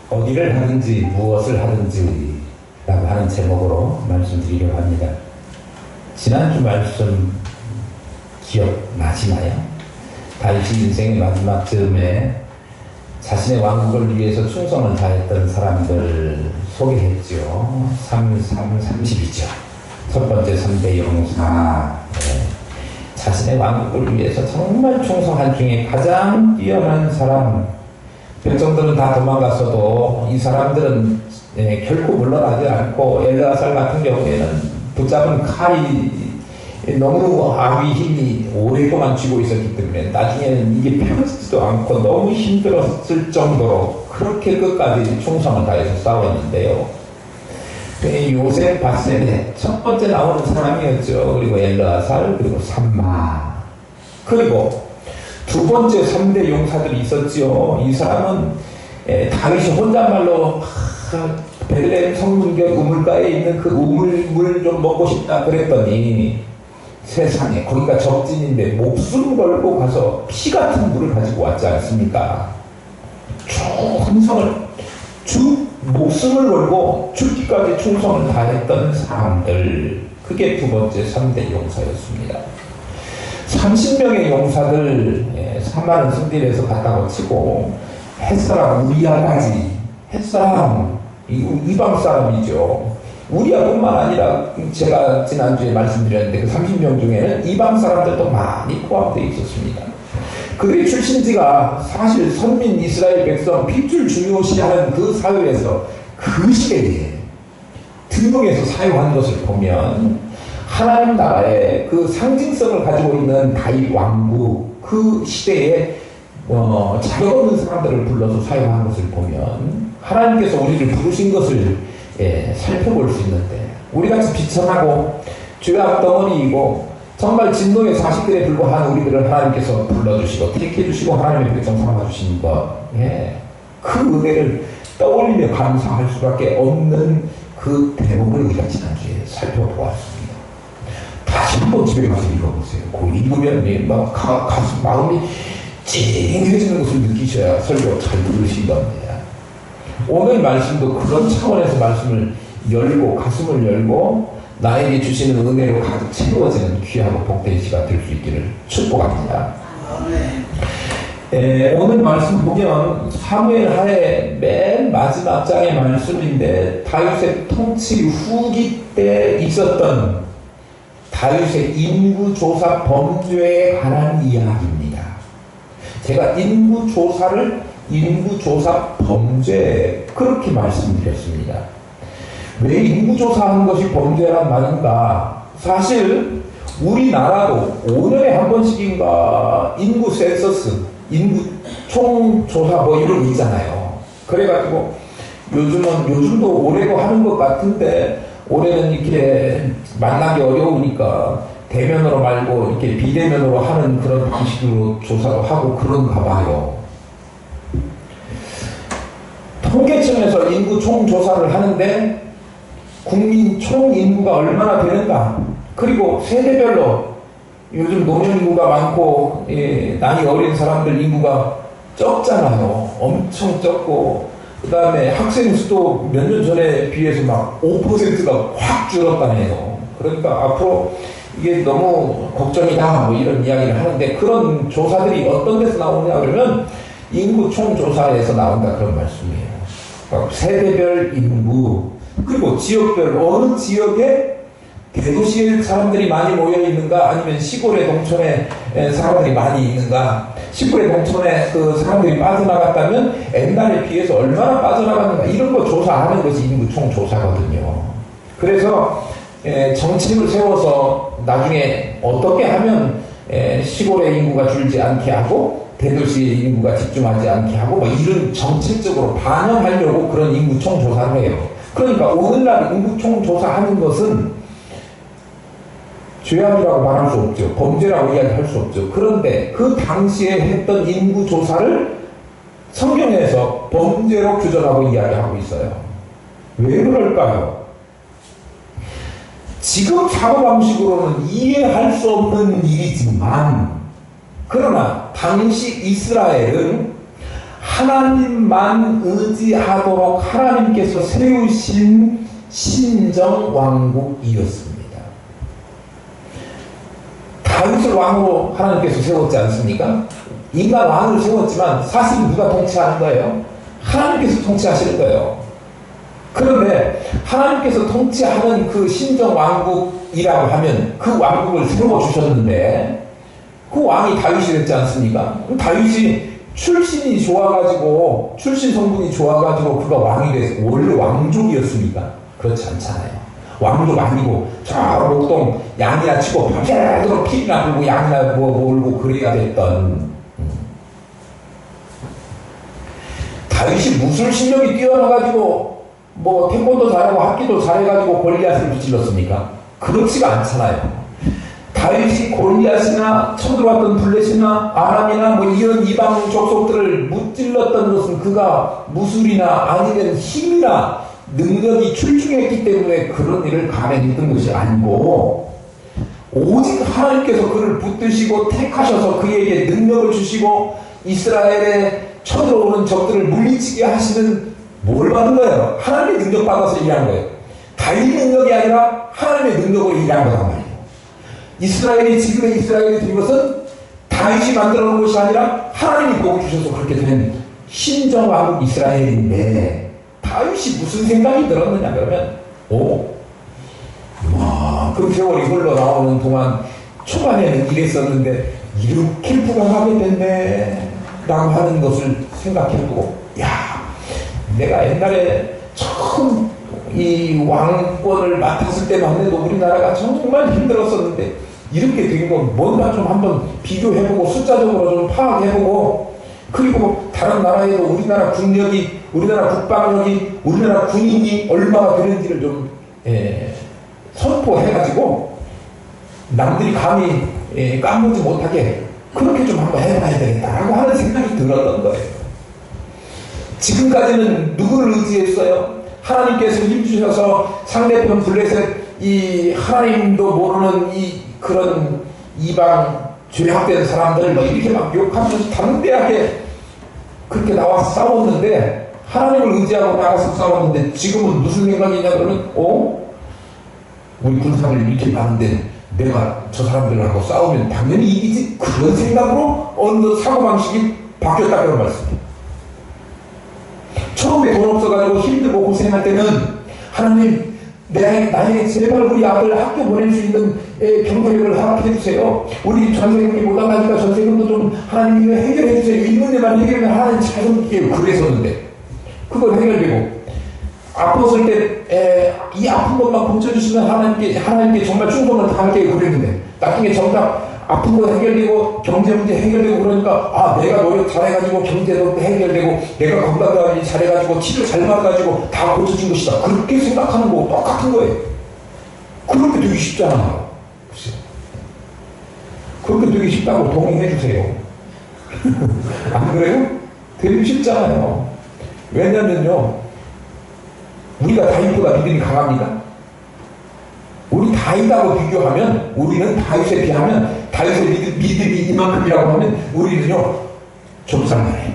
어디를 하든지 무엇을 하든지 라고 하는 제목으로 말씀드리려고 합니다. 지난주 말씀 기억나시나요? 다윗이 인생의 마지막 즈음에 자신의 왕국을 위해서 충성을 다했던 사람들 소개했죠. 30이죠. 첫 번째 3대 용사. 자신의 왕국을 위해서 정말 충성한 중에 가장 뛰어난 사람. 백성들은 다 도망갔어도 이 사람들은 결코 물러나지 않고 엘르아살 같은 경우에는 붙잡은 칼이 너무 아비 힘이 오랫동안 쥐고 있었기 때문에 나중에는 이게 펴지도 않고 너무 힘들었을 정도로 그렇게 끝까지 충성을 다해서 싸웠는데요. 요셉, 바세네 첫 번째 나오는 사람이었죠. 그리고 엘르아살, 그리고 삼마, 그리고 두 번째 3대 용사들이 있었죠. 이 사람은 다윗이 혼잣말로 벨레헴 성문교 우물가에 있는 그 우물물 좀 먹고 싶다 그랬더니 세상에 거기가 적진인데 목숨 걸고 가서 피 같은 물을 가지고 왔지 않습니까? 목숨을 걸고 죽기까지 충성을 다했던 사람들, 그게 두 번째 3대 용사였습니다. 30명의 용사들 사마른 승딜에서 갔다고 치고 햇사람 우리아까지, 햇사람 이방 사람이죠. 우리아뿐만 아니라 제가 지난주에 말씀드렸는데 그 30명 중에는 이방 사람들도 많이 포함되어 있었습니다. 그들의 출신지가 사실 선민 이스라엘 백성 핏줄 중요시하는 그 사회에서 그 시대에 등등에서 사용한 것을 보면 하나님 나라의 그 상징성을 가지고 있는 다윗 왕국, 그 시대에 자격 없는 사람들을 불러서 사용한 것을 보면 하나님께서 우리를 부르신 것을 살펴볼 수 있는데, 우리같이 비천하고 죄악 덩어리이고 정말 진노의 자식들에 불과한 우리들을 하나님께서 불러주시고 택해주시고 하나님의 백성 삼아주신 것, 그 은혜를 떠올리며 감사할 수밖에 없는 그 대목을 우리가 지난주에 살펴보았습니다. 다시 한번 집에 가서 읽어보세요. 그 읽으면 막 가슴, 마음이 찡해지는 것을 느끼셔야 설교 잘 들으신 겁니다. 오늘 말씀도 그런 차원에서 말씀을 열고 가슴을 열고 나에게 주시는 은혜로 가득 채워지는 귀하고 복된 시간 될 수 있기를 축복합니다. 오늘 말씀 보면 사무엘 하의 맨 마지막 장의 말씀인데 다윗의 통치 후기 때 있었던 다윗의 인구조사 범죄에 관한 이야기입니다. 제가 인구조사 범죄 그렇게 말씀드렸습니다. 왜 인구조사하는 것이 범죄란 말인가? 사실 우리나라도 5년에 한 번씩인가 인구 센서스, 인구 총조사 뭐 이런 거 있잖아요. 그래가지고 요즘도 올해도 하는 것 같은데 올해는 이렇게 만나기 어려우니까 대면으로 말고 이렇게 비대면으로 하는 그런 방식으로 조사도 하고 그런가 봐요. 통계청에서 인구 총조사를 하는데 국민 총 인구가 얼마나 되는가, 그리고 세대별로 요즘 노년 인구가 많고 나이 어린 사람들 인구가 적잖아요. 엄청 적고, 그 다음에 학생 수도 몇 년 전에 비해서 막 5%가 확 줄었다네요. 그러니까 앞으로 이게 너무 걱정이다 뭐 이런 이야기를 하는데, 그런 조사들이 어떤 데서 나오냐 그러면 인구 총조사에서 나온다 그런 말씀이에요. 그러니까 세대별 인구, 그리고 지역별, 어느 지역에 대도시에 사람들이 많이 모여 있는가, 아니면 시골의 농촌에 사람들이 많이 있는가, 시골의 농촌에 그 사람들이 빠져나갔다면 옛날에 비해서 얼마나 빠져나갔는가, 이런 거 조사하는 것이 인구 총조사거든요. 그래서 정책을 세워서 나중에 어떻게 하면 시골의 인구가 줄지 않게 하고 대도시의 인구가 집중하지 않게 하고 뭐 이런 정책적으로 반영하려고 그런 인구 총조사를 해요. 그러니까 오늘날 인구 총조사하는 것은 죄악이라고 말할 수 없죠. 범죄라고 이야기할 수 없죠. 그런데 그 당시에 했던 인구조사를 성경에서 범죄로 규정하고 이야기하고 있어요. 왜 그럴까요? 지금 사고방식으로는 이해할 수 없는 일이지만, 그러나 당시 이스라엘은 하나님만 의지하도록 하나님께서 세우신 신정왕국이었습니다. 다윗을 왕으로 하나님께서 세웠지 않습니까? 인간 왕을 세웠지만 사실 누가 통치하는 거예요? 하나님께서 통치하시는 거예요. 그런데 하나님께서 통치하는 그 신정왕국이라고 하면 그 왕국을 세워주셨는데 그 왕이 다윗이 됐지 않습니까? 다윗이 출신이 좋아가지고 출신 성분이 좋아가지고 그가 왕이 돼서 원래 왕족이었습니까? 그렇지 않잖아요. 왕족 아니고 저 목동 양이나 치고 밤새도록 피나 불고 양이나 몰고 그래야 됐던 다윗이 무술 실력이 뛰어나가지고 뭐 태권도 잘하고 합기도 잘해가지고 골리앗을 무찔렀습니까? 그렇지가 않잖아요. 다윗이 골리앗이나 쳐들어왔던 블레셋이나 아람이나 뭐 이런 이방 족속들을 무찔렀던 것은 그가 무술이나 아니면 힘이나 능력이 출중했기 때문에 그런 일을 감행했던 것이 아니고 오직 하나님께서 그를 붙드시고 택하셔서 그에게 능력을 주시고 이스라엘에 쳐들어오는 적들을 물리치게 하시는 뭘 받은 거예요? 하나님의 능력 받아서 일한 거예요. 다윗 능력이 아니라 하나님의 능력으로 일한 거란 말이에요. 이스라엘이 지금의 이스라엘이 된 것은 다윗이 만들어 놓은 것이 아니라 하나님이 보고 주셔서 그렇게 된 신정왕국 이스라엘인데 다윗이 무슨 생각이 들었느냐 그러면 그 세월이 흘러나오는 동안 초반에는 이랬었는데 이렇게 부강하게 됐네 라고 하는 것을 생각해보고 내가 옛날에 처음 이 왕권을 맡았을 때만 해도 우리나라가 정말 힘들었었는데 이렇게 된 건 뭔가 좀 한번 비교해보고 숫자적으로 좀 파악해보고 그리고 다른 나라에도 우리나라 국력이 우리나라 국방력이 우리나라 군인이 얼마나 되는지를 좀 선포해가지고 남들이 감히 까먹지 못하게 그렇게 좀 한번 해봐야 되겠다라고 하는 생각이 들었던 거예요. 지금까지는 누구를 의지했어요? 하나님께서 힘주셔서 상대편 블레셋 이 하나님도 모르는 이 그런 이방 죄악된 사람들 뭐 이렇게 막 욕하면서 담대하게 그렇게 나와서 싸웠는데 하나님을 의지하고 나가서 싸웠는데 지금은 무슨 생각이냐 그러면 우리 군사를 이렇게 많은데 내가 저 사람들하고 싸우면 당연히 이기지 그런 생각으로 어느 사고방식이 바뀌었다 그런 말씀이에요. 처음에 돈 없어가지고 힘들고 고생할 때는 하나님 나에게 제발 우리 아들 학교 보낼 수 있는 경제력을 허락해주세요. 우리 전세금이 못 나가니까 전세금도 좀 하나님이 해결해주세요. 있는 데만 해결하면 하나님 잘 섬길게요. 그랬었는데 그건 해결되고 아팠을 때 이 아픈 것만 고쳐주시면 하나님께 정말 충성을 다할게요. 그랬는데 나중에 정작 아픈 거 해결되고 경제 문제 해결되고 그러니까 내가 노력 잘해가지고 경제도 해결되고 내가 건강관리 잘해가지고 치료 잘 받아가지고 다 고쳐준 것이다. 그렇게 생각하는 거 똑같은 거예요. 그렇게 되기 쉽잖아요. 그렇게 되기 쉽다고 동의해 주세요. 안 그래요? 되기 쉽잖아요. 왜냐면요 우리가 다윗보다 믿음이 강합니다. 우리 다윗하고 비교하면 우리는 다윗에 비하면 다윗의 믿음이 이만큼이라고 하면 우리는요 좁쌀만해요.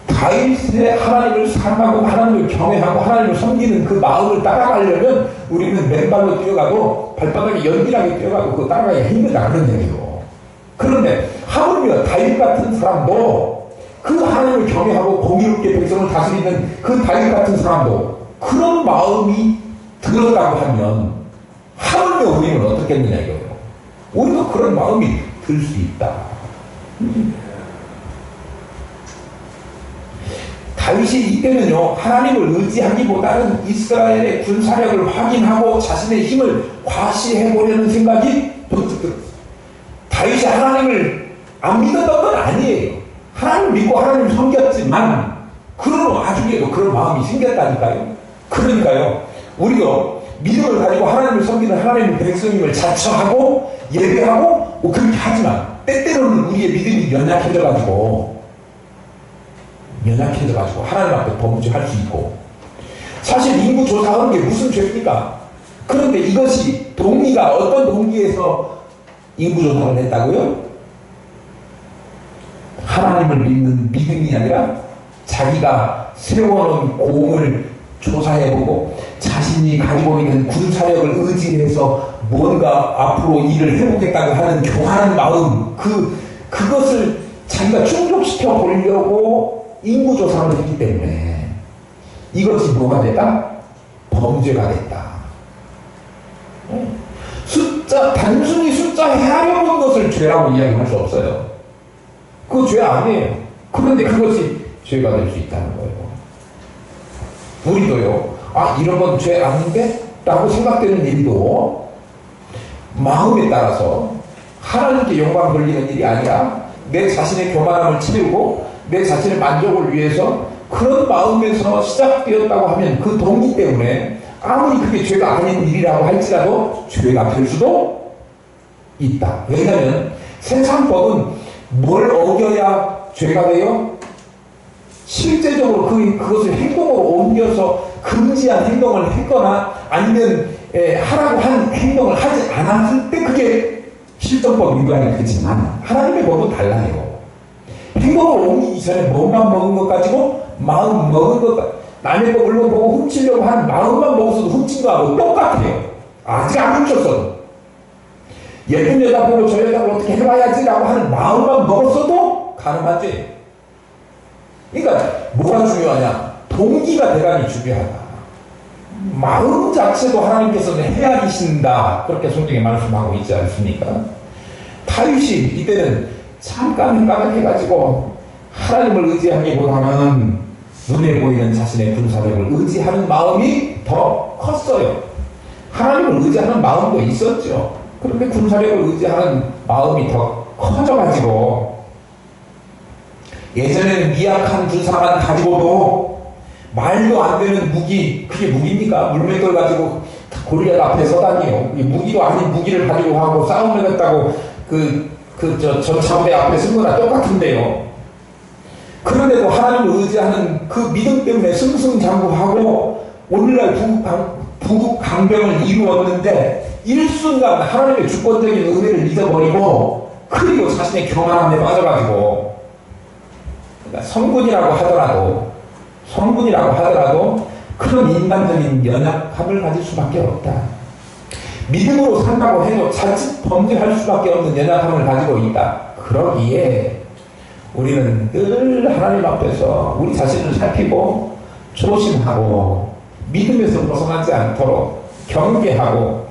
다윗의 하나님을 사랑하고 하나님을 경외하고 하나님을 섬기는 그 마음을 따라가려면 우리는 맨발로 뛰어가도 발바닥에 연기나게 뛰어가도 그거 따라가기가 힘들다 그런 얘기예요. 그런데 하물며 다윗 같은 사람도 그 하나님을 경외하고 공의롭게 백성을 다스리는 그 다윗 같은 사람도 그런 마음이 들었다고 하면 하물며 우리는 어떻겠느냐 이거예요. 우리도 그런 마음이 들 수 있다. 다윗이 이때는요 하나님을 의지하기보다는 이스라엘의 군사력을 확인하고 자신의 힘을 과시해보려는 생각이 번뜩 들었어요. 다윗이 하나님을 안 믿었던 건 아니에요. 하나님을 믿고 하나님을 섬겼지만 그런 와중에도 그런 마음이 생겼다니까요. 그러니까요 우리도 믿음을 가지고 하나님을 섬기는 하나님의 백성임을 자처하고 예배하고 그렇게 하지만 때때로는 우리의 믿음이 연약해져가지고 하나님 앞에 범죄할 수 있고 사실 인구 조사하는 게 무슨 죄입니까? 그런데 이것이 동기가 어떤 동기에서 인구 조사를 했다고요? 하나님을 믿는 믿음이 아니라 자기가 세워놓은 공을 조사해보고 자신이 가지고 있는 군사력을 의지해서 뭔가 앞으로 일을 해보겠다고 하는 교만한 마음, 그것을 자기가 충족시켜 보려고 인구조사를 했기 때문에 이것이 뭐가 됐다? 범죄가 됐다. 단순히 숫자 헤아려본 것을 죄라고 이야기할 수 없어요. 그거 죄 아니에요. 그런데 그것이 죄가 될 수 있다는 거예요. 우리도요, 이런 건 죄 아닌데? 라고 생각되는 일도 마음에 따라서 하나님께 영광 돌리는 일이 아니라 내 자신의 교만함을 채우고 내 자신의 만족을 위해서 그런 마음에서 시작되었다고 하면 그 동기 때문에 아무리 그게 죄가 아닌 일이라고 할지라도 죄가 될 수도 있다. 왜냐하면 세상법은 뭘 어겨야 죄가 돼요? 실제적으로 그것을 행동으로 옮겨서 금지한 행동을 했거나 아니면 하라고 한 행동을 하지 않았을 때 그게 실정법 위반이 되지만 하나님의 법은 달라요. 행동을 옮기기 전에 몸만 먹은 것 가지고 마음 먹은 것, 남의 거 물건 보고 훔치려고 하는 마음만 먹었어도 훔친 거하고 똑같아요. 아직 안 훔쳤어도. 예쁜 여자 보고 저 여자를 어떻게 해봐야지라고 하는 마음만 먹었어도 가늠한 죄예요. 그러니까 뭐가 중요하냐? 동기가 대단히 중요하다. 마음 자체도 하나님께서는 헤아리신다. 그렇게 성경에 말씀하고 있지 않습니까? 다윗이 이때는 잠깐 해가지고 하나님을 의지하기보다는 눈에 보이는 자신의 군사력을 의지하는 마음이 더 컸어요. 하나님을 의지하는 마음도 있었죠. 그런데 군사력을 의지하는 마음이 더 커져가지고 예전에는 미약한 군사만 가지고도 말도 안 되는 무기, 그게 무기입니까? 물맷돌 가지고 골리앗 앞에 서다니요. 무기도 아닌 무기를 가지고 하고 싸움을 했다고 전차부대 앞에 쓴 거나 똑같은데요. 그런데도 하나님을 의지하는 그 믿음 때문에 승승장구하고 오늘날 부국 강병을 이루었는데 일순간 하나님의 주권적인 은혜를 잊어버리고 그리고 자신의 교만함에 빠져가지고 성군이라고 하더라도 그런 인간적인 연약함을 가질 수밖에 없다. 믿음으로 산다고 해도 자칫 범죄할 수밖에 없는 연약함을 가지고 있다. 그러기에 우리는 늘 하나님 앞에서 우리 자신을 살피고 조심하고 믿음에서 벗어나지 않도록 경계하고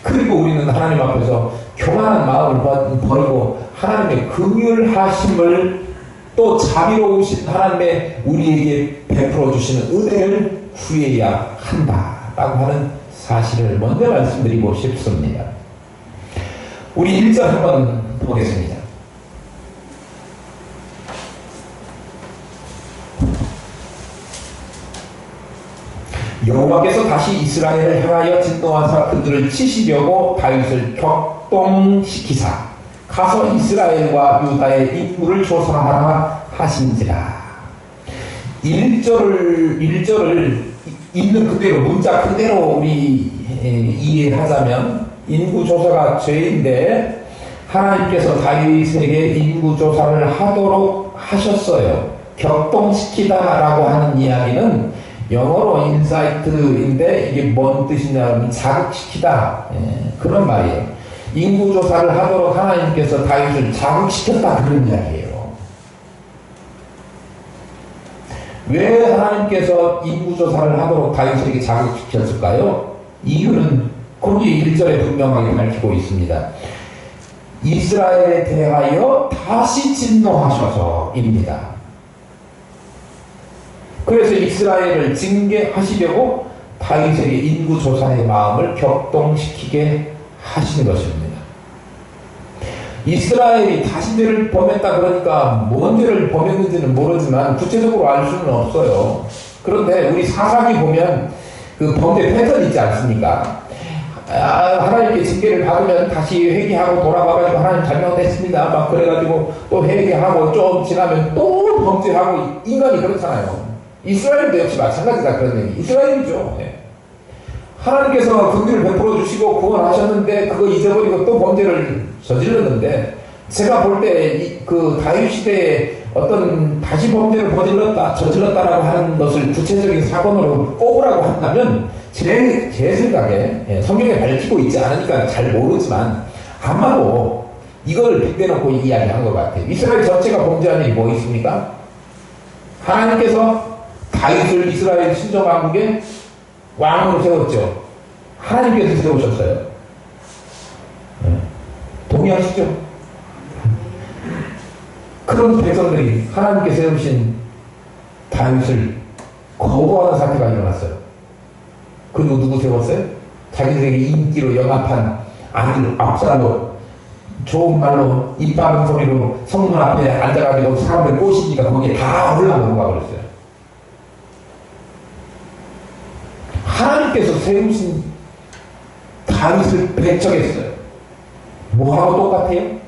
그리고 우리는 하나님 앞에서 교만한 마음을 버리고 하나님의 긍휼하심을 또 자비로우신 하나님의 우리에게 베풀어 주시는 은혜를 구해야 한다라고 하는 사실을 먼저 말씀드리고 싶습니다. 우리 1절 한번 보겠습니다. 여호와께서 다시 이스라엘을 향하여 진노하사 그들을 치시려고 다윗을 격동시키사 가서 이스라엘과 유다의 인구를 조사하라 하신지라. 1절을 있는 그대로 문자 그대로 우리 이해하자면 인구조사가 죄인데 하나님께서 다윗에게 인구조사를 하도록 하셨어요. 격동시키다라고 하는 이야기는 영어로 인사이트인데 이게 뭔 뜻이냐면 자극시키다, 그런 말이에요. 인구조사를 하도록 하나님께서 다윗을 자극시켰다 그런 이야기예요. 왜 하나님께서 인구조사를 하도록 다윗에게 자극시켰을까요? 이유는 거기 1절에 분명하게 밝히고 있습니다. 이스라엘에 대하여 다시 진노하셔서입니다. 그래서 이스라엘을 징계하시려고 다윗에게 인구조사의 마음을 격동시키게 하신 것입니다. 이스라엘이 다시 죄를 범했다 그러니까 뭔 죄를 범했는지는 모르지만 구체적으로 알 수는 없어요. 그런데 우리 사상이 보면 그 범죄 패턴이 있지 않습니까? 하나님께 징계를 받으면 다시 회개하고 돌아와가지고 하나님 잘못했습니다 막 그래가지고 또 회개하고 좀 지나면 또 범죄하고 인간이 그렇잖아요. 이스라엘도 역시 마찬가지다 그런 얘기. 이스라엘이죠. 하나님께서 긍휼을 베풀어 주시고 구원하셨는데 그거 잊어버리고 또 범죄를 저질렀는데 제가 볼 때 그 다윗 시대에 어떤 다시 범죄를 저질렀다라고 하는 것을 구체적인 사건으로 꼽으라고 한다면 제 생각에 성경에 밝히고 있지 않으니까 잘 모르지만 아마도 이걸 빗대놓고 이야기한 것 같아요. 이스라엘 전체가 범죄한 일이 뭐 있습니까? 하나님께서 다윗을 이스라엘 신정왕국의 왕으로 세웠죠. 하나님께서 세우셨어요. 동의하시죠? 그런 백성들이 하나님께 세우신 다윗을 거부하는 사태가 일어났어요. 그리고 누구 세웠어요? 자기들에게 인기로 영합한 아들 압살롬, 좋은 말로 입 바른 소리로 성문 앞에 앉아가지고 사람들 꼬시니까 거기에 다 올라오는 거 그랬어요. 하나님께서 세우신 다윗을 배척했어요. 뭐하고 똑같아요?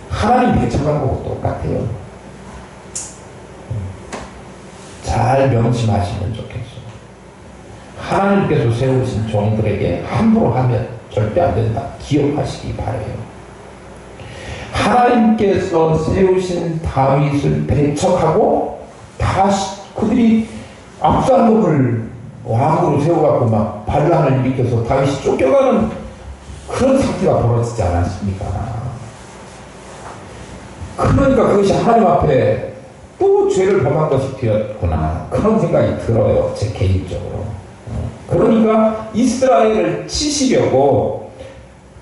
하나님 배척한 거고 똑같아요. 잘 명심하시면 좋겠어요. 하나님께서 세우신 종들에게 함부로 하면 절대 안 된다. 기억하시기 바라요. 하나님께서 세우신 다윗을 배척하고 다시 그들이 압살롬을 왕으로 세워갖고 막 반란을 일으켜서 다윗이 쫓겨가는 그런 사태가 벌어지지 않았습니까? 그러니까 그것이 하나님 앞에 또 죄를 범한 것이 되었구나. 그런 생각이 들어요. 제 개인적으로. 그러니까 이스라엘을 치시려고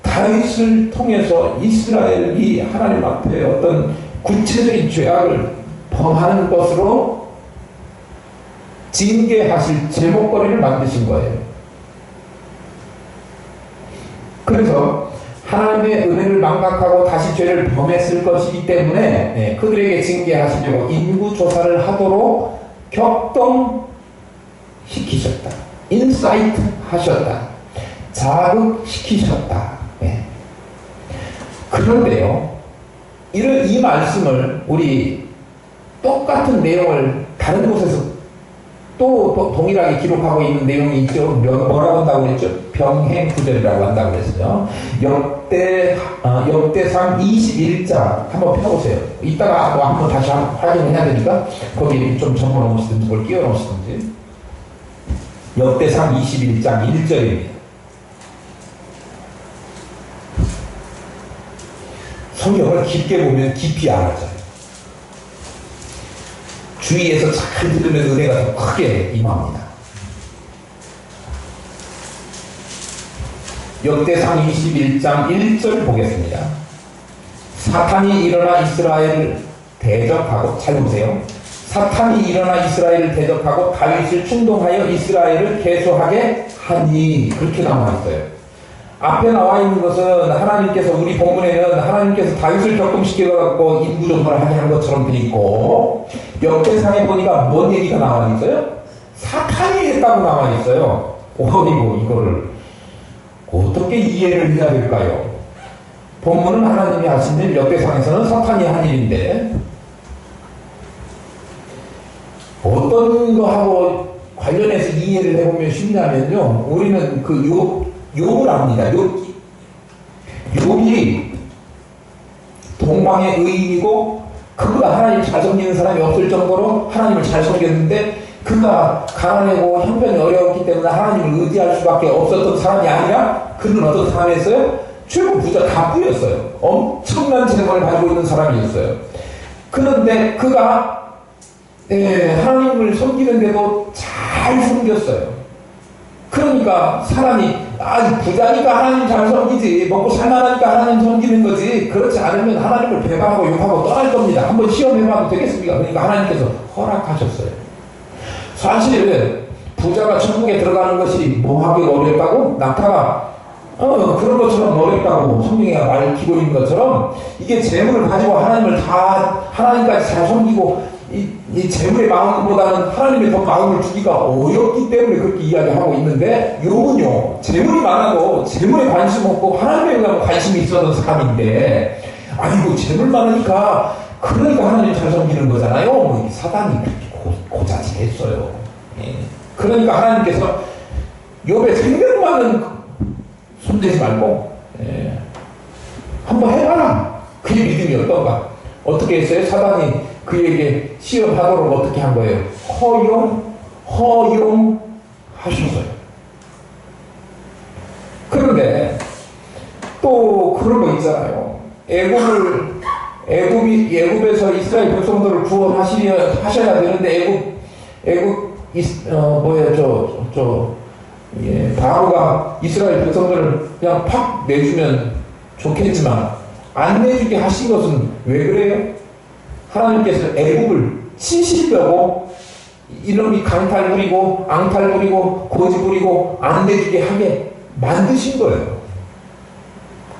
다윗을 통해서 이스라엘이 하나님 앞에 어떤 구체적인 죄악을 범하는 것으로 징계하실 제목거리를 만드신 거예요. 그래서 하나님의 은혜를 망각하고 다시 죄를 범했을 것이기 때문에 그들에게 징계하시려고 인구조사를 하도록 격동시키셨다. 인사이트 하셨다. 자극시키셨다. 그런데요, 이 말씀을 우리 똑같은 내용을 다른 곳에서 또 동일하게 기록하고 있는 내용이 있죠. 뭐라고 한다고 그랬죠? 병행구절이라고 한다고 그랬어요. 역대상 21장 한번 펴보세요. 이따가 뭐 한번 다시 확인해야 되니까 거기 좀 적어놓으시든지 뭘 끼워놓으시든지. 역대상 21장 1절입니다. 성경을 깊게 보면 깊이 알아져요. 주위에서 잘 들으면 은혜가 더 크게 임합니다. 역대상 21장 1절 보겠습니다. 사탄이 일어나 이스라엘을 대적하고, 잘 보세요. 사탄이 일어나 이스라엘을 대적하고 다윗을 충동하여 이스라엘을 개수하게 하니, 그렇게 나와 있어요. 앞에 나와 있는 것은 하나님께서, 우리 본문에는 하나님께서 다윗을 격동시켜갖고 인구조사를 하게 한 것처럼 돼 있고, 역대상에 보니까 뭔 얘기가 나와 있어요? 사탄이 했다고 나와 있어요. 어이구, 이거를 어떻게 이해를 해야 될까요? 본문은 하나님이 하신 일, 역대상에서는 사탄이 한 일인데, 어떤 거하고 관련해서 이해를 해보면 쉽냐면요, 우리는 그 욥을 압니다. 욥이 동방의 의인이고 그가 하나님 잘 섬기는 사람이 없을 정도로 하나님을 잘 섬겼는데, 그가 가난하고 형편이 어려웠기 때문에 하나님을 의지할 수밖에 없었던 사람이 아니라 그는 어떤 사람이었어요? 최고 부자 갑부였어요. 엄청난 재물을 가지고 있는 사람이었어요. 그런데 그가 하나님을 섬기는데도 잘 섬겼어요. 그러니까 사람이 부자니까 하나님 잘 섬기지, 먹고 살만하니까 하나님 섬기는 거지, 그렇지 않으면 하나님을 배반하고 욕하고 떠날 겁니다. 한번 시험해봐도 되겠습니까? 그러니까 하나님께서 허락하셨어요. 사실 부자가 천국에 들어가는 것이 뭐하기 어렵다고? 낙타가 그런 것처럼 어렵다고 성경에 밝히고 있는 것처럼, 이게 재물을 가지고 하나님을 다 하나님까지 잘 섬기고 이 재물의 마음보다는 하나님의 더 마음을 주기가 어렵기 때문에 그렇게 이야기하고 있는데, 욥은요 재물이 많아도 재물에 관심 없고 하나님에 관심이 있었던 사람인데, 아이고 재물 많으니까 그러니까 하나님 잘 섬기는 거잖아요. 사단이 고자질했어요. 그러니까 하나님께서 욥의 생명만은 손대지 말고 한번 해봐라. 그의 믿음이 어떤가. 어떻게 했어요? 사단이 그에게 시험하도록 어떻게 한 거예요? 허용하셨어요. 그런데 또 그런 거 있잖아요. 애굽에서 이스라엘 백성들을 구원하셔야 되는데 바로가 이스라엘 백성들을 그냥 팍 내주면 좋겠지만 안 내주게 하신 것은 왜 그래요? 하나님께서 애굽을 치시려고 이놈이 강탈 부리고 앙탈 부리고 고지 부리고 안 내주게 하게 만드신 거예요.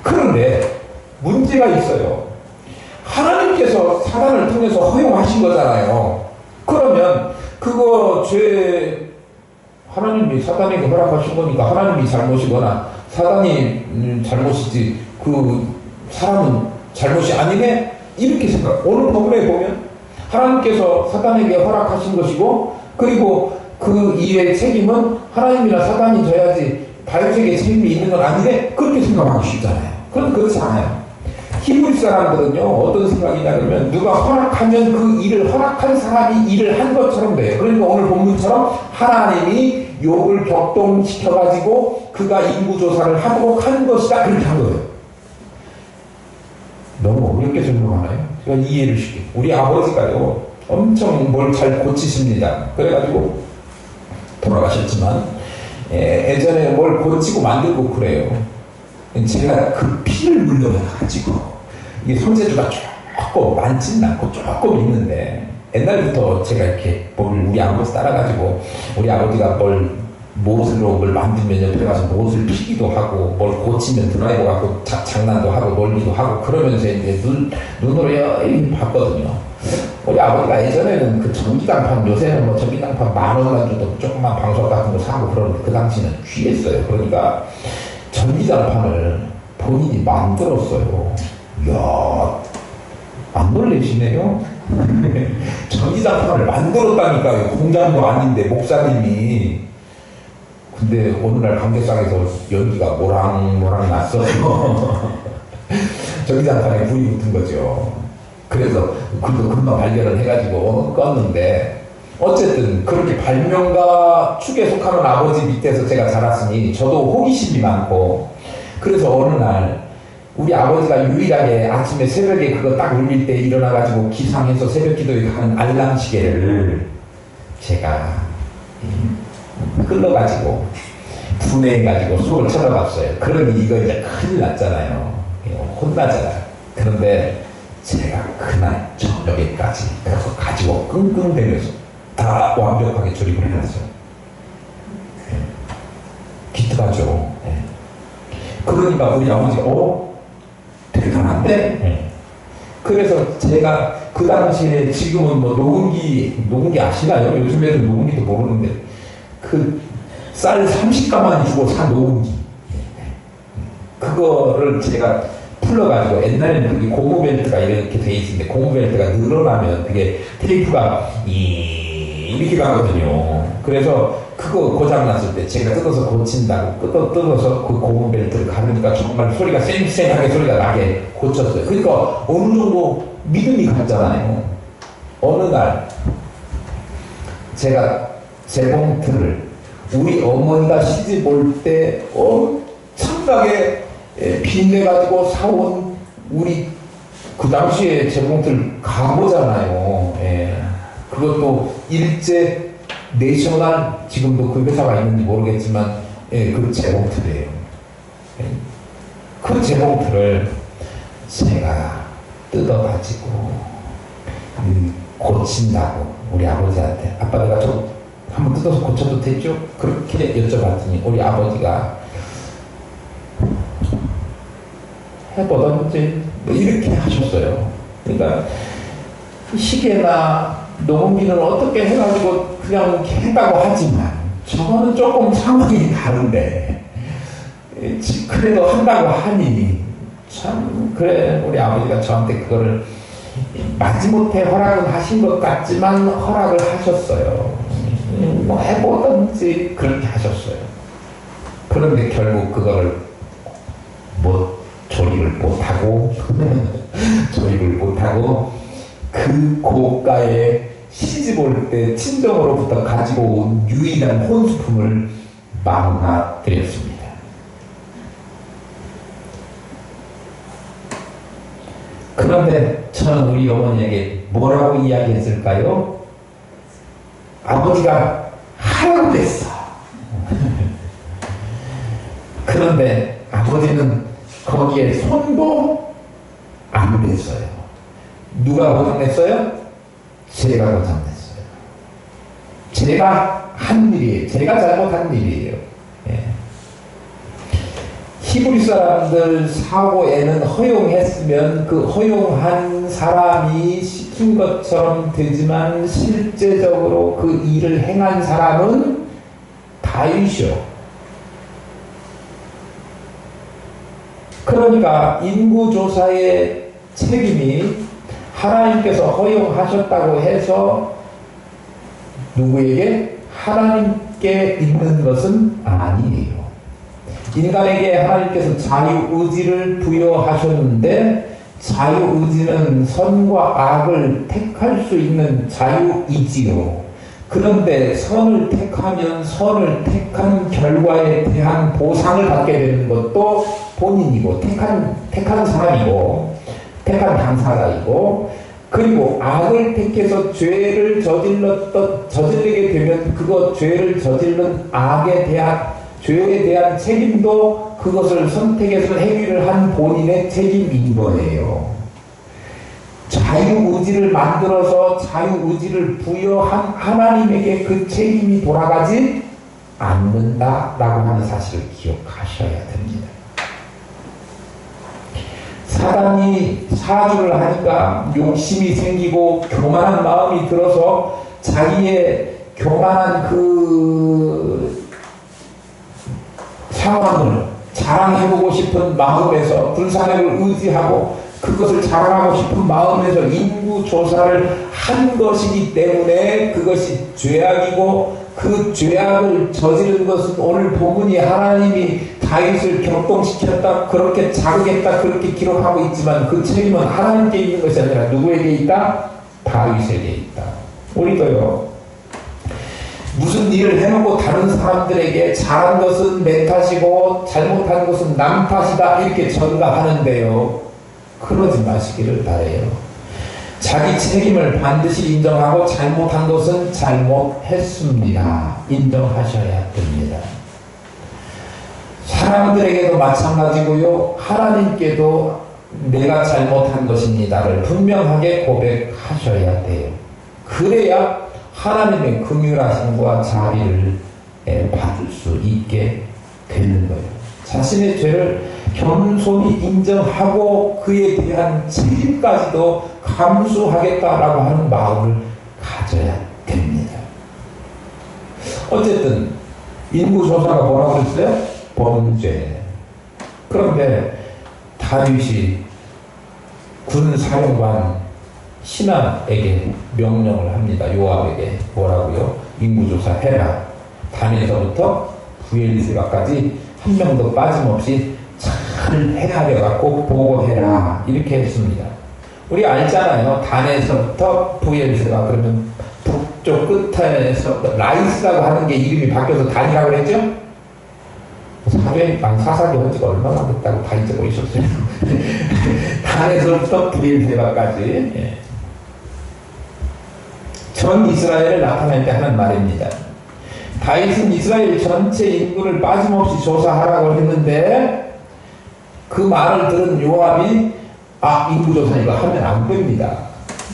그런데 문제가 있어요. 하나님께서 사단을 통해서 허용하신 거잖아요. 그러면 그거 하나님이 사단에게 허락하신 거니까 하나님이 잘못이거나 사단이 잘못이지 그 사람은 잘못이 아니네? 이렇게 생각. 오늘 본문에 보면 하나님께서 사단에게 허락하신 것이고 그리고 그 이의 책임은 하나님이나 사단이 져야지 바이오책에 책임이 있는 건 아니네? 그렇게 생각하기 쉽잖아요. 그럼 그렇지 않아요. 히브리 사람들은요 어떤 생각이냐 그러면 누가 허락하면 그 일을 허락한 사람이 일을 한 것처럼 돼요. 그러니까 오늘 본문처럼 하나님이 욥을 격동시켜가지고 그가 인구조사를 하도록 한 것이다 그렇게 한 거예요. 너무 어렵게 설명하나요? 제가 이해를 시켜. 우리 아버지가요 엄청 뭘 잘 고치십니다. 그래가지고 돌아가셨지만 예전에 뭘 고치고 만들고 그래요. 제가 그 피를 물려가지고 이게 손재주가 조금 많지는 않고 조금 있는데 옛날부터 제가 이렇게 우리 아버지 따라가지고 우리 아버지가 못으로 뭘 만들면 옆에 가서 못을 피기도 하고 뭘 고치면 드라이버 갖고 장난도 하고 놀기도 하고 그러면서 이제 눈으로 여기 봤거든요. 우리 아버지가 예전에는 그 전기장판 요새는 뭐 전기장판 10,000원 주도 조그만 방석 같은 거 사고 그러는데 그 당시는 귀했어요. 그러니까 전기장판을 본인이 만들었어요. 이야, 안 놀래시네요? 전기장판을 만들었다니까요. 공장도 아닌데, 목사님이. 근데 어느 날 관계상에서 연기가 모락모락 났어요. 전기장판에 불이 붙은 거죠. 그래서 그도 금방 발견을 해가지고 껐는데, 어쨌든 그렇게 발명가 축에 속하는 아버지 밑에서 제가 자랐으니 저도 호기심이 많고 그래서 어느 날 우리 아버지가 유일하게 아침에 새벽에 그거 딱 울릴 때 일어나가지고 기상해서 새벽 기도에 가는 알람 시계를 제가 끌러가지고 분해해가지고 속을 쳐다봤어요. 그러니 이거 이제 큰일 났잖아요. 혼나잖아요. 그런데 제가 그날 저녁에까지 그래서 가지고 끙끙대면서 다 완벽하게 조립을 해놨어요. 기특하죠. 그러니까 우리 아버지가 대단한데? 그래서 제가 그 당시에 지금은 뭐 녹음기 아시나요? 요즘 애들 녹음기도 모르는데 그 쌀 30가만 주고 산 녹음기 그거를 제가 풀러가지고 옛날에는 그게 고무 벨트가 이렇게 돼 있는데 고무 벨트가 늘어나면 그게 테이프가 이렇게 가거든요. 그래서 그거 고장났을 때 제가 뜯어서 고친다고 뜯어서 그 고무 벨트를 가르니까 정말 소리가 쌩쌩하게 소리가 나게 고쳤어요. 그러니까 어느 정도 믿음이 갔잖아요. 어느 날 제가 재봉틀을 우리 어머니가 시집 올 때 엄청나게 빚내가지고 사온 우리 그 당시에 재봉틀 가보잖아요. 그것도 일제 내셔널 지금도 그 회사가 있는지 모르겠지만 그 재봉틀이에요. 그 재봉틀을 제가 뜯어가지고 고친다고 우리 아버지한테 아빠 내가 좀 한번 뜯어서 고쳐도 되죠? 그렇게 여쭤봤더니 우리 아버지가 해보던지 뭐 이렇게 하셨어요. 그러니까 시계나 녹음기는 어떻게 해가지고 그냥 했다고 하지만 저거는 조금 상황이 다른데 그래도 한다고 하니 참 그래 우리 아버지가 저한테 그거를 마지못해 허락은 하신 것 같지만 허락을 하셨어요. 뭐 해보든지 그렇게 하셨어요. 그런데 결국 그거를 조립을 못하고 조립을 못하고 그 고가의 시집 올 때 친정으로부터 가지고 온 유일한 혼수품을 망가뜨렸습니다. 그런데 저는 우리 어머니에게 뭐라고 이야기했을까요? 아버지가 하라고 그랬어. 그런데 아버지는 거기에 손도 안 댔어요. 누가 고장냈어요? 제가 고장냈어요. 제가 한 일이에요. 제가 잘못한 일이에요. 예. 히브리 사람들 사고에는 허용했으면 그 허용한 사람이 시킨 것처럼 되지만 실제적으로 그 일을 행한 사람은 다윗이요. 그러니까 인구조사의 책임이 하나님께서 허용하셨다고 해서 누구에게? 하나님께 있는 것은 아니에요. 인간에게 하나님께서 자유의지를 부여하셨는데 자유의지는 선과 악을 택할 수 있는 자유이지요. 그런데 선을 택하면 선을 택한 결과에 대한 보상을 받게 되는 것도 본인이고 택한 사람이고 택한 당사자이고, 그리고 악을 택해서 죄를 저지르게 되면 그것 죄를 저지른 죄에 대한 책임도 그것을 선택해서 행위를 한 본인의 책임인 거예요. 자유의지를 만들어서 자유의지를 부여한 하나님에게 그 책임이 돌아가지 않는다라고 하는 사실을 기억하셔야 됩니다. 사단이 사주를 하니까 욕심이 생기고 교만한 마음이 들어서 자기의 교만한 그 상황을 자랑해보고 싶은 마음에서 불사력을 의지하고 그것을 자랑하고 싶은 마음에서 인구조사를 한 것이기 때문에 그것이 죄악이고, 그 죄악을 저지른 것은 오늘 본문이 하나님이 다윗을 격동시켰다, 그렇게 자극했다, 그렇게 기록하고 있지만 그 책임은 하나님께 있는 것이 아니라 누구에게 있다? 다윗에게 있다. 우리도요, 무슨 일을 해놓고 다른 사람들에게 잘한 것은 내 탓이고 잘못한 것은 남 탓이다 이렇게 전가하는데요, 그러지 마시기를 바라요. 자기 책임을 반드시 인정하고 잘못한 것은 잘못했습니다. 인정하셔야 됩니다. 사람들에게도 마찬가지고요, 하나님께도 내가 잘못한 것입니다를 분명하게 고백하셔야 돼요. 그래야 하나님의 긍휼하심과 자비를 받을 수 있게 되는 거예요. 자신의 죄를 겸손히 인정하고 그에 대한 책임까지도 감수하겠다라고 하는 마음을 가져야 됩니다. 어쨌든 인구조사가 뭐라고 그랬어요? 범죄. 그런데 다윗이 군사령관 신하에게 명령을 합니다. 요압에게 뭐라고요? 인구조사 해라. 단에서부터 부엘세바까지 한 명도 빠짐없이 잘 헤아려갖고 보고해라. 이렇게 했습니다. 우리 알잖아요. 단에서부터 부엘세바 그러면 북쪽 끝에서 라이스라고 하는 게 이름이 바뀌어서 단이라고 그랬죠? 사사기 한 지가 얼마나 됐다고 다 잊고 있었어요. 단에서부터 부엘세바까지. 예. 전 이스라엘을 나타낼 때 하는 말입니다. 다윗은 이스라엘 전체 인구를 빠짐없이 조사하라고 했는데 그 말을 들은 요압이 인구조사 이거 하면 안 됩니다.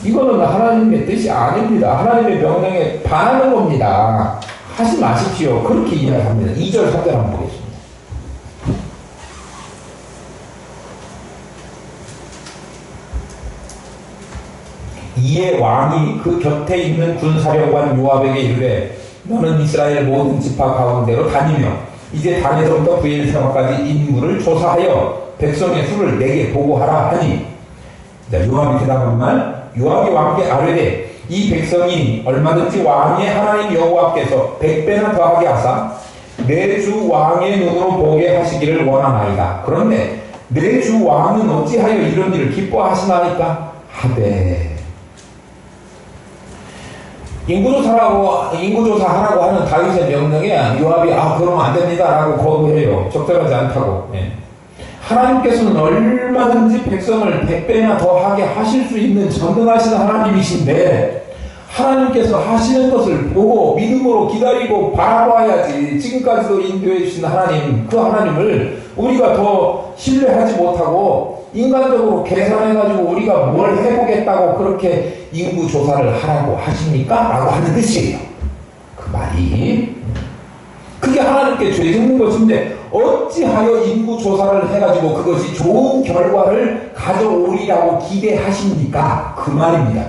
이거는 하나님의 뜻이 아닙니다. 하나님의 명령에 반하는 겁니다. 하지 마십시오. 그렇게 이야기합니다. 2절 3절 한번 보겠습니다. 이에 왕이 그 곁에 있는 군사령관 요압에게 이르되 너는 이스라엘 모든 지파 가운데로 다니며 이제 단에서부터 부엘세바까지 인구를 조사하여 백성의 수를 내게 보고하라 하니, 요압이 대답한 말, 요압이 왕께 아뢰되 이 백성이 얼마든지 왕의 하나님 여호와께서 100배나 더하게 하사 내 주 왕의 눈으로 보게 하시기를 원하나이다. 그런데 내 주 왕은 어찌하여 이런 일을 기뻐하시나이까 하되. 인구조사하라고 하는 다윗의 명령에 요압이 그러면 안 됩니다라고 거부해요. 적절하지 않다고. 예. 하나님께서는 얼마든지 백성을 100배나 더하게 하실 수 있는 전능하신 하나님이신데, 하나님께서 하시는 것을 보고 믿음으로 기다리고 바라봐야지. 지금까지도 인도해 주신 하나님, 그 하나님을 우리가 더 신뢰하지 못하고 인간적으로 계산해가지고 우리가 뭘 해보겠다고 그렇게 인구조사를 하라고 하십니까? 라고 하는 뜻이에요. 그 말이. 그게 하나님께 죄 짓는 것인데 어찌하여 인구조사를 해가지고 그것이 좋은 결과를 가져오리라고 기대하십니까? 그 말입니다.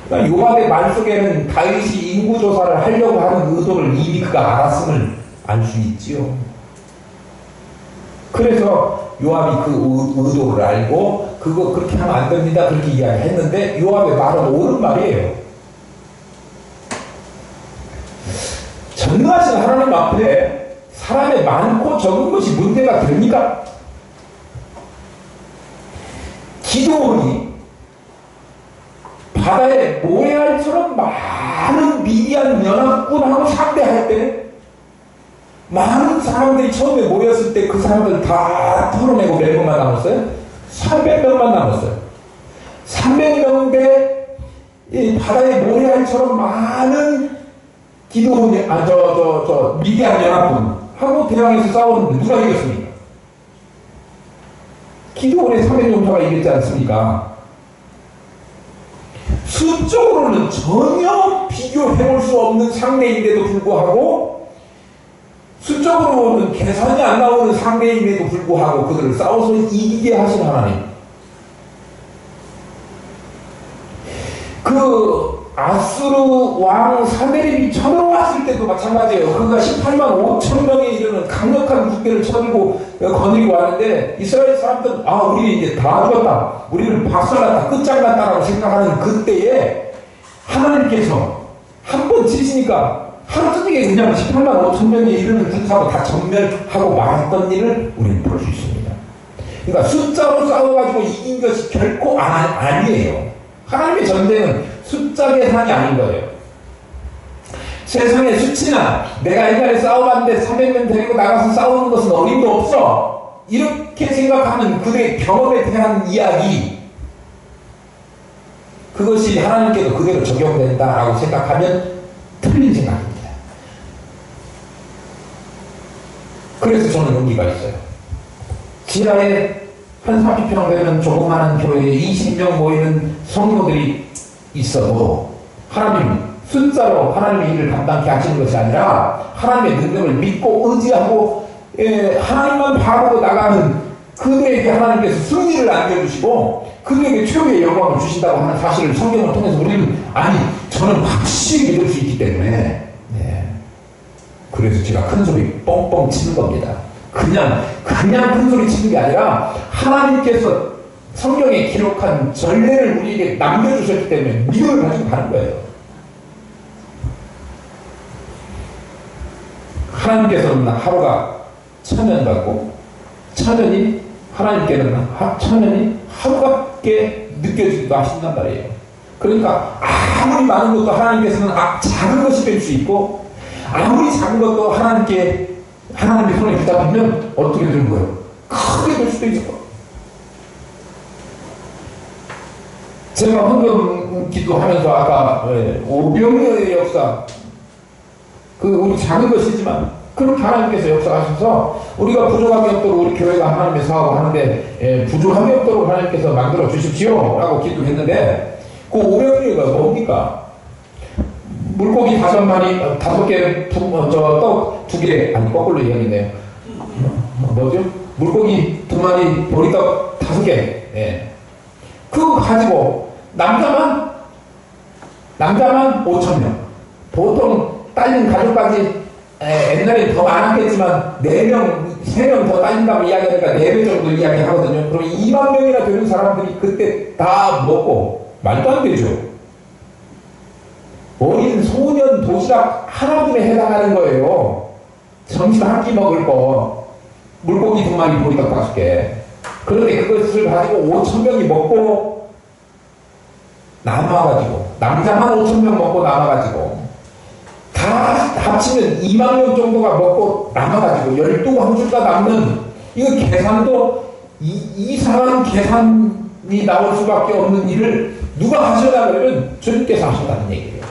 그러니까 요압의 말 속에는 다윗이 인구조사를 하려고 하는 의도를 이미 그가 알았음을 알 수 있지요. 그래서 요압이 그 의도를 알고 그거 그렇게 하면 안 됩니다 그렇게 이야기했는데, 요압의 말은 옳은 말이에요. 전능하신 하나님 앞에 사람의 많고 적은 것이 문제가 됩니까? 기도원이 바다에 모래알처럼 많은 미디안 연합군하고 상대할 때 많은 사람들이 처음에 모였을 때 그 사람들 다 털어내고 몇 명만 남았어요? 300명만 남았어요. 300명 대 바다에 모래알처럼 많은 기도원이 미디안 연합군하고 대항해서 싸우는데 누가 이겼습니까? 기도원의 300명차가 이겼지 않습니까? 수적으로는 전혀 비교해볼 수 없는 상대인데도 불구하고, 수적으로는 계산이 안 나오는 상대임에도 불구하고 그들을 싸워서 이기게 하신 하나님. 그 아수르 왕 사데립이 쳐들어왔을 때도 마찬가지예요. 그가 18만 5천 명에 이르는 강력한 국대를 쳐들고 거느리고 왔는데, 이스라엘 사람들은 우리 이제 다 죽었다, 우리는 박살났다, 끝장났다라고 생각하는 그때에 하나님께서 한 번 치시니까 하루 저녁에 그냥 18만 5천 명에 이르는 군사하고 다 전멸하고 말았던 일을 우리는 볼 수 있습니다. 그러니까 숫자로 싸워가지고 이긴 것이 결코 아니에요. 하나님의 전쟁은 숫자 계산이 아닌 거예요. 세상의 수치나 내가 옛날에 싸워봤는데 300명 데리고 나가서 싸우는 것은 어림도 없어, 이렇게 생각하는 그들의 경험에 대한 이야기, 그것이 하나님께도 그대로 적용된다라고 생각하면 틀린 생각입니다. 그래서 저는 용기가 있어요. 지하에 한 30평 되는 조그마한 교회에 20명 모이는 성도들이 있어도 하나님 숫자로 하나님의 일을 감당케 하시는 것이 아니라 하나님의 능력을 믿고 의지하고 하나님만 바라보고 나가는 그들에게 하나님께서 승리를 안겨주시고 그들에게 최고의 영광을 주신다고 하는 사실을 성경을 통해서 우리는 저는 확실히 믿을 수 있기 때문에, 그래서 제가 큰 소리 뻥뻥 치는 겁니다. 그냥 큰 소리 치는 게 아니라 하나님께서 성경에 기록한 전례를 우리에게 남겨주셨기 때문에 믿음을 가지고 가는 거예요. 하나님께서는 하루가 1000년 같고 하나님께는 1000년이 하루밖에 느껴지기도 하신단 말이에요. 그러니까 아무리 많은 것도 하나님께서는 작은 것이 될 수 있고, 아무리 작은 것도 하나님의 손에 붙잡히면 어떻게 되는 거예요? 크게 될 수도 있고. 제가 헌금 기도하면서 아까 오병이어의 역사, 우리 작은 것이지만 그렇게 하나님께서 역사하셔서 우리가 부족함이 없도록 우리 교회가 하나님의 사업을 하는데 부족함이 없도록 하나님께서 만들어 주십시오 라고 기도했는데, 그 오병이어가 뭡니까? 물고기 5마리, 5개, 떡 2개, 거꾸로 이야기네요. 뭐죠? 물고기 2마리, 보리떡 5개. 그거 가지고 남자만 5,000명. 보통 딸린 가족까지 옛날에 더 많았겠지만 4명, 3명 더 딸린다고 이야기하니까 4배 정도 이야기하거든요. 그럼 2만 명이나 되는 사람들이 그때 다 먹고, 말도 안 되죠. 어린 소년 도시락 하나분에 해당하는 거예요. 점심 한 끼 먹을 거 물고기 2마리 보리떡 5개. 그런데 그것을 가지고 5,000명이 먹고 남아가지고 남자만 5,000명 먹고 남아가지고 다 합치면 2만 명 정도가 먹고 남아가지고 12광주가 남는 이거 계산도 이상한 계산이 나올 수밖에 없는 일을 누가 하셨다 그러면 주님께서 하셨다는 얘기예요.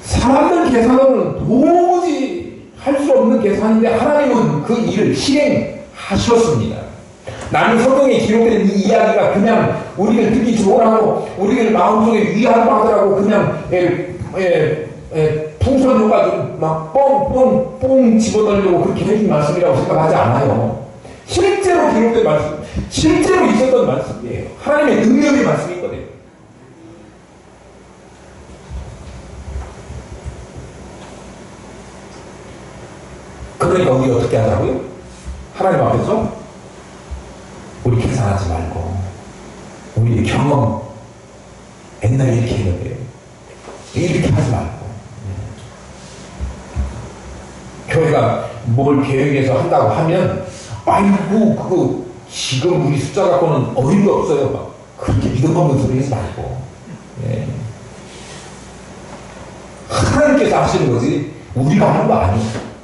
사람들 계산으로는 도무지 할 수 없는 계산인데 하나님은 그 일을 실행하셨습니다. 나는 성경에 기록된 이 이야기가 그냥 우리를 듣기 좋으라고 우리를 마음속에 위안받으라고 그냥 풍선 효과 좀 막 뻥뻥뻥 집어넣으려고 그렇게 해준 말씀이라고 생각하지 않아요. 실제로 기록된 말씀, 실제로 있었던 말씀이에요. 하나님의 능력의 말씀이거든요. 그러니까 우리 어떻게 하자고요? 하나님 앞에서 우리 계산하지 말고 우리의 경험 옛날에 이렇게 했는데 이렇게 하지 말고 교회가 뭘 계획해서 한다고 하면 아이고 그거 지금 우리 숫자 갖고는 어이가 없어요. 막 그렇게 믿음 없는 소리 하지 말고 예. 하나님께서 하시는 거지 우리가 하는 거 아니에요.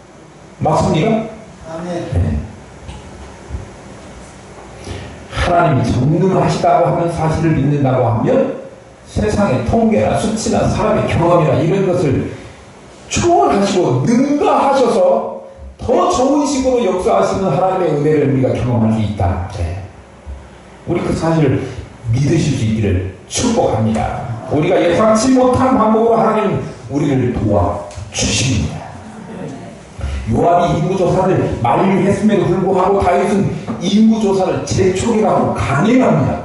맞습니까? 아멘. 네. 하나님이 전능하시다고 하는 사실을 믿는다고 하면 세상의 통계나 수치나 사람의 경험이나 이런 것을 초월하시고 능가하셔서 더 좋은 식으로 역사하시는 하나님의 은혜를 우리가 경험할 수 있다. 네. 우리 그 사실을 믿으실 수 있기를 축복합니다. 우리가 예상치 못한 방법으로 하나님 우리를 도와주십니다. 요압이 인구조사를 만류했음에도 불구하고 다윗은 인구조사를 재촉해가고 강행합니다.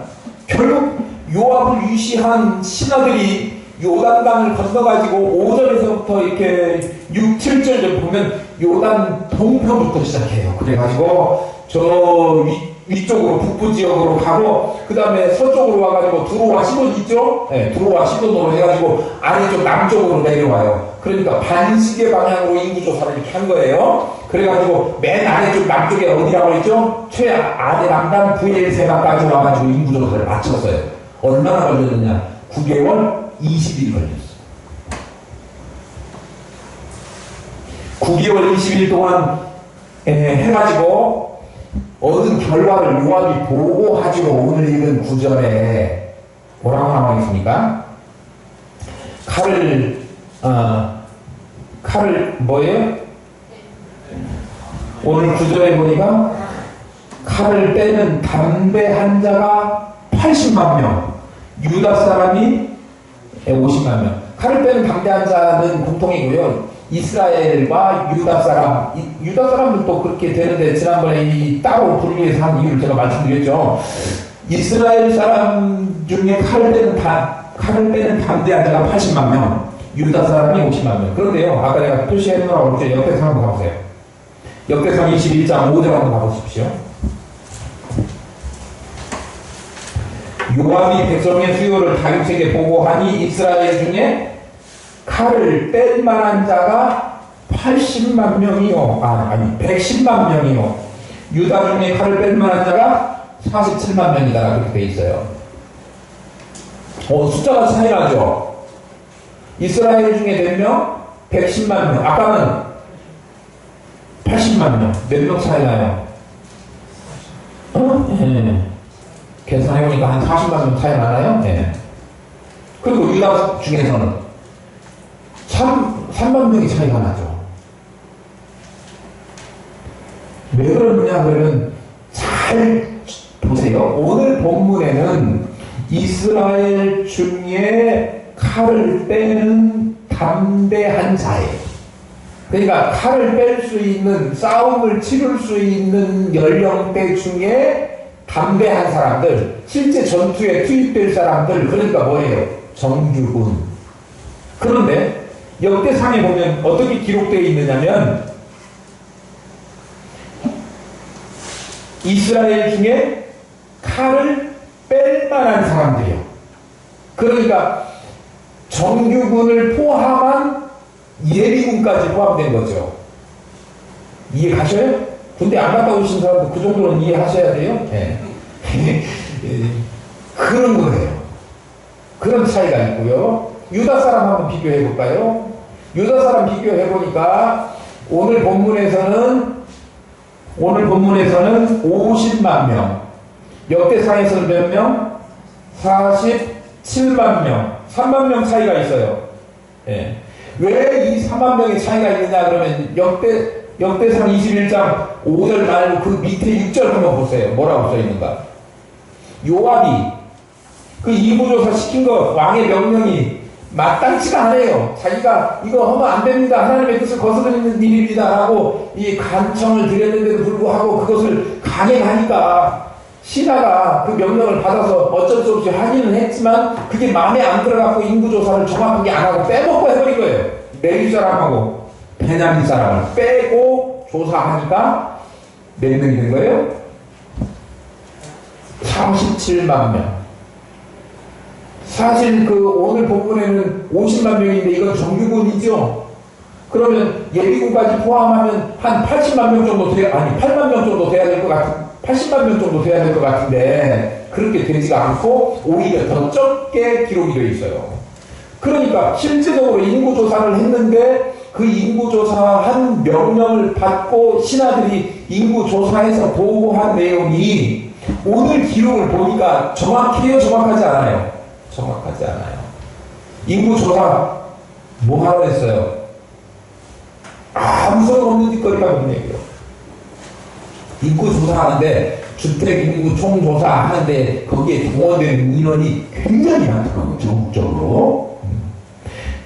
결국 요압을 위시한 신하들이 요단강을 건너가지고 5절에서부터 이렇게 6, 7절 보면 요단 동편부터 시작해요. 그래가지고 저 위쪽으로 북부 지역으로 가고 그 다음에 서쪽으로 와가지고 두로와 시돈 있죠? 네, 두로와 시돈으로 해가지고 아래쪽 남쪽으로 내려와요. 그러니까 반시계 방향으로 인구조사를 이렇게 한 거예요. 그래가지고 맨 아래쪽 남쪽에 어디라고 했죠? 최아래 남단 부엘세바까지 와가지고 인구조사를 마쳤어요. 얼마나 걸렸느냐? 9개월 20일 걸렸어요. 9개월 20일 동안 해가지고 얻은 결과를 요압이 보고하지고 오늘 읽은 9절에 뭐라고 나와 있습니까? 칼을 뭐예요? 오늘 9절에 보니까 칼을 빼는 담대 한 자가 80만 명, 유다 사람이 50만 명. 칼을 빼는 담대한 자는 공통이고요. 이스라엘과 유다 사람들도 그렇게 되는데 지난번에 따로 분류해서 한 이유를 제가 말씀드렸죠. 이스라엘 사람 중에 칼을 빼는 담대한 자가 80만 명, 유다 사람이 50만 명. 그런데요, 아까 내가 표시해 놓으라고 그랬죠. 역대상 한번 가보세요. 역대상 21장 5절 한번 가보십시오. 요압이 백성의 수요를 다윗에게 보고하니 이스라엘 중에 칼을 뺄 만한 자가 80만 명이요. 110만 명이요. 유다 중에 칼을 뺄 만한 자가 47만 명이다. 그렇게 돼 있어요. 숫자가 차이 나죠? 이스라엘 중에 몇 명? 110만 명. 아까는 80만 명. 몇 명 차이 나요? 계산해보니까 한 40만 명 차이 나나요? 네. 그리고 유다 중에서는 3만 명이 차이가 나죠. 왜 그러느냐 그러면 잘 보세요. 오늘 본문에는 이스라엘 중에 칼을 빼는 담대한 자예요. 그러니까 칼을 뺄 수 있는, 싸움을 치룰 수 있는 연령대 중에 담대한 사람들, 실제 전투에 투입될 사람들, 그러니까 뭐예요? 정규군. 그런데 역대상에 보면 어떻게 기록되어 있느냐면 이스라엘 중에 칼을 뺄 만한 사람들이요. 그러니까 정규군을 포함한 예비군까지 포함된 거죠. 이해 가셔요? 군대 안 갔다 오신 사람도 그 정도는 이해하셔야 돼요. 네. 그런 거예요. 그런 차이가 있고요. 유다 사람 한번 비교해 볼까요? 유다 사람 비교해 보니까 오늘 본문에서는 50만 명, 역대상에서는 몇 명? 47만 명, 3만 명 차이가 있어요. 예. 왜 이 3만 명의 차이가 있느냐 그러면 역대상 21장 5절 말고 그 밑에 6절 한번 보세요. 뭐라고 써 있는가? 요압이 그 인구조사 시킨 거 왕의 명령이 마땅치가 않아요. 자기가 이거 하면 안 됩니다. 하나님의 뜻을 거스르는 일입니다. 라고 이 간청을 드렸는데도 불구하고 그것을 강행하니까 신하가 그 명령을 받아서 어쩔 수 없이 하기는 했지만 그게 마음에 안 들어갖고 인구조사를 정확하게 안 하고 빼먹고 해버린 거예요. 레위 사람하고 베냐민 사람을 빼고 조사하니까 몇 명이 된 거예요? 37만 명. 사실 그 오늘 본문에는 50만 명인데 이건 정규군이죠. 그러면 예비군까지 포함하면 한 80만 명 정도 8만 명 정도 돼야 될 것 같은 80만 명 정도 돼야 될 것 같은데 그렇게 되지가 않고 오히려 더 적게 기록이 되어 있어요. 그러니까 실제적으로 인구조사를 했는데 그 인구조사한 명령을 받고 신하들이 인구조사에서 보고한 내용이 오늘 기록을 보니까 정확해요? 정확하지 않아요? 정확하지 않아요. 인구조사 뭐 하러 했어요? 아무 소용 없는 짓거리가 뭔 얘기예요. 인구조사하는데 주택인구 총조사 하는데 거기에 동원되는 인원이 굉장히 많더라고요. 전국적으로.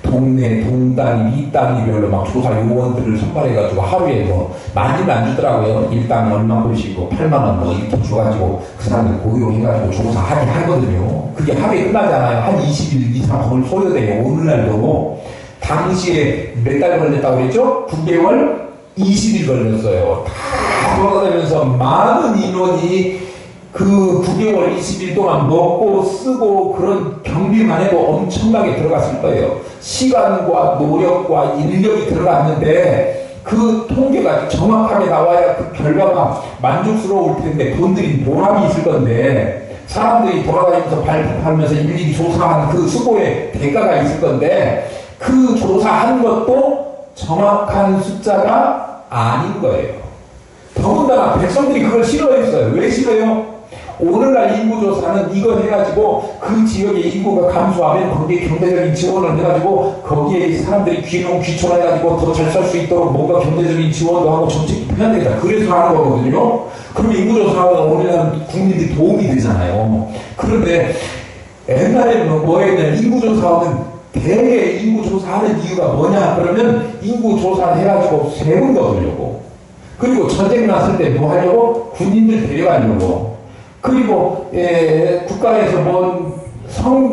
동네, 동단위, 이단위별로 막 조사 요원들을 선발해가지고 하루에 뭐 많이는 안 주더라고요. 1당 얼마 보시고 8만원 뭐 이렇게 줘가지고 그 사람들 고용해가지고 조사하게 하거든요. 그게 하루에 끝나잖아요. 한 20일 이상 거울 소요돼요. 오늘날도. 당시에 몇 달 걸렸다고 그랬죠? 9개월 20일 걸렸어요. 다 돌아다니면서 많은 인원이 그 9개월 20일 동안 먹고 쓰고 그런 경비만 해도 엄청나게 들어갔을 거예요. 시간과 노력과 인력이 들어갔는데 그 통계가 정확하게 나와야 그 결과가 만족스러울 텐데 돈 들인 보람이 있을 건데 사람들이 돌아다니면서 발표하면서 일일이 조사한 그 수고의 대가가 있을 건데 그 조사한 것도 정확한 숫자가 아닌 거예요. 더군다나 백성들이 그걸 싫어했어요. 왜 싫어요? 오늘날 인구조사는 이거 해가지고 그 지역의 인구가 감소하면 거기에 경제적인 지원을 해가지고 거기에 사람들이 귀촌해가지고 더 잘 살 수 있도록 뭔가 경제적인 지원도 하고 정책도 해야 되겠다. 그래서 하는 거거든요. 그러면 인구조사하면 오늘날 국민들이 도움이 되잖아요. 그런데 옛날에는 뭐 했냐면 인구조사하면 대개 인구조사하는 이유가 뭐냐 그러면 인구조사 해가지고 세금 거두려고 그리고 전쟁 났을 때 뭐 하려고 군인들 데려가려고 그리고 국가에서 뭔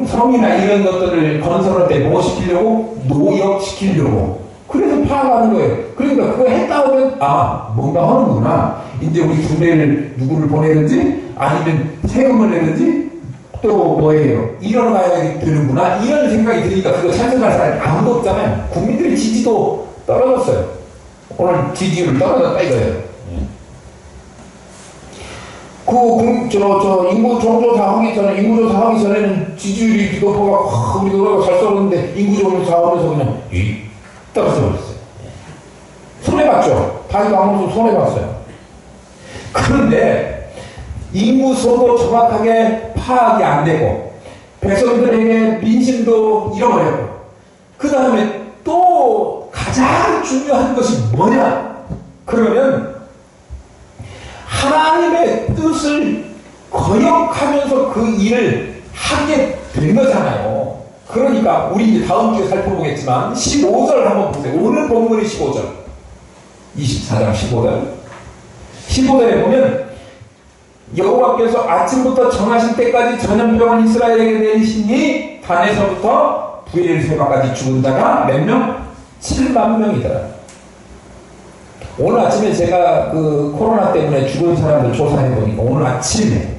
성이나 이런 것들을 건설할 때 뭐 시키려고 노역시키려고 그래서 파악하는 거예요. 그러니까 그거 했다 오면 아 뭔가 하는구나. 이제 우리 군대를 누구를 보내든지 아니면 세금을 내든지 또 뭐예요? 일어나야 되는구나. 이런 생각이 드니까 그거 찬성할 사람이 아무도 없잖아요. 국민들의 지지도 떨어졌어요. 오늘 지지율 떨어졌다 이거예요. 인구조사 하기 전에는 지지율이 높아가 우리 노래가 잘 써봤는데 인구조사 하면서 그냥 떨어져 버렸어요. 손해봤죠. 다이도 아무도 손해봤어요. 그런데 인구수도 정확하게 파악이 안 되고 백성들에게 민심도 잃어버렸고 그 다음에 또 가장 중요한 것이 뭐냐 그러면 하나님의 뜻을 거역하면서 그 일을 하게 된 거잖아요. 그러니까 우리 이제 다음 주에 살펴보겠지만 15절 한번 보세요. 오늘 본문이 15절 24장 15절에 보면 여호와께서 아침부터 정하신 때까지 전염병을 이스라엘에게 내리시니 단에서부터 부엘세바까지 죽은 자가 몇 명? 7만 명이더라. 오늘 아침에 제가 그 코로나 때문에 죽은 사람들 조사해보니까 오늘 아침에